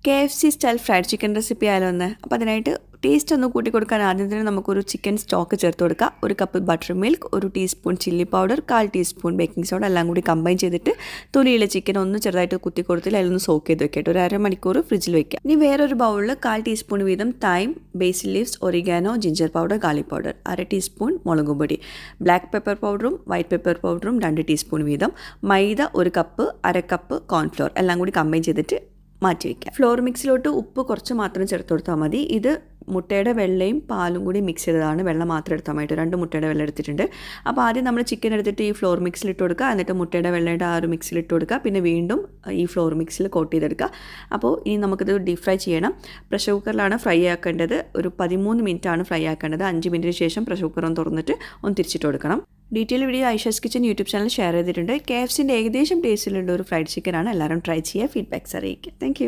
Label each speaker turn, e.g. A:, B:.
A: KFC style fried chicken recipe ആയാലോ ഒന്ന്. അപ്പോൾ അതിനായിട്ട് ടേസ്റ്റ് ഒന്ന് കൂട്ടി കൊടുക്കാൻ ആദ്യം തന്നെ നമുക്കൊരു ചിക്കൻ സ്റ്റോക്ക് ചേർത്ത് കൊടുക്കുക. 1 cup butter milk, 1 teaspoon chilli powder, 1/4 teaspoon baking soda എല്ലാം കൂടി കമ്പൈൻ ചെയ്തിട്ട് തൊലിയിലെ ചിക്കൻ ഒന്ന് ചെറുതായിട്ട് കുത്തി കൊടുത്തിട്ട് അതിലൊന്ന് സോക്ക് ചെയ്ത് വെക്കട്ടെ. ഒരു അരമണിക്കൂർ ഫ്രിഡ്ജിൽ വെക്കുക. ഇനി വേറൊരു ബൗളിൽ 1/4 ടീസ്പൂൺ വീതം തൈം, ബേസിൽ leaves, oregano, ginger powder, garlic powder, 1/2 teaspoon മുളക് പൊടി, ബ്ലാക്ക് പെപ്പർ പൗഡറും വൈറ്റ് പെപ്പർ പൗഡറും 2 ടീസ്പൂൺ വീതം, മൈദ 1 കപ്പ്, 1/2 കപ്പ് കോൺഫ്ലോർ എല്ലാം കൂടി കമ്പൈൻ ചെയ്തിട്ട് മാറ്റി വയ്ക്കുക. ഫ്ലോർ മിക്സിലോട്ട് ഉപ്പ് കുറച്ച് മാത്രം ചേർത്ത് കൊടുത്താൽ മതി. ഇത് മുട്ടയുടെ വെള്ളയും പാലും കൂടി മിക്സ് ചെയ്തതാണ്. വെള്ളം മാത്രം എടുത്താൽ മതി. 2 മുട്ടയുടെ വെള്ളം എടുത്തിട്ടുണ്ട്. അപ്പോൾ ആദ്യം നമ്മൾ ചിക്കൻ എടുത്തിട്ട് ഈ ഫ്ലോർ മിക്സിൽ ഇട്ട് കൊടുക്കുക. എന്നിട്ട് മുട്ടയുടെ വെള്ളയുടെ ആ ഒരു മിക്സിൽ ഇട്ട് കൊടുക്കുക. പിന്നെ വീണ്ടും ഈ ഫ്ലോർ മിക്സിൽ കോട്ട് ചെയ്തെടുക്കുക. അപ്പോൾ ഇനി നമുക്കിത് ഡീപ് ഫ്രൈ ചെയ്യണം. പ്രഷർ കുക്കറിലാണ് ഫ്രൈ ആക്കേണ്ടത്. ഒരു 13 മിനിറ്റാണ് ഫ്രൈ ആക്കേണ്ടത്. 5 മിനിറ്റിന് ശേഷം പ്രഷർ കുക്കർ ഒന്ന് തുറന്നിട്ട് ഒന്ന് തിരിച്ചിട്ട് കൊടുക്കണം. Detail video Aisha's kitchen YouTube channel share ചെയ്തിട്ടുണ്ട്. KFCൻ്റെ ഏകദേശം ടേസ്റ്റിലുള്ള ഒരു ഫ്രൈഡ് ചിക്കനാണ്. എല്ലാവരും ട്രൈ ചെയ്യുക, ഫീഡ്ബാക്ക്സ് അറിയിക്കുക. താങ്ക്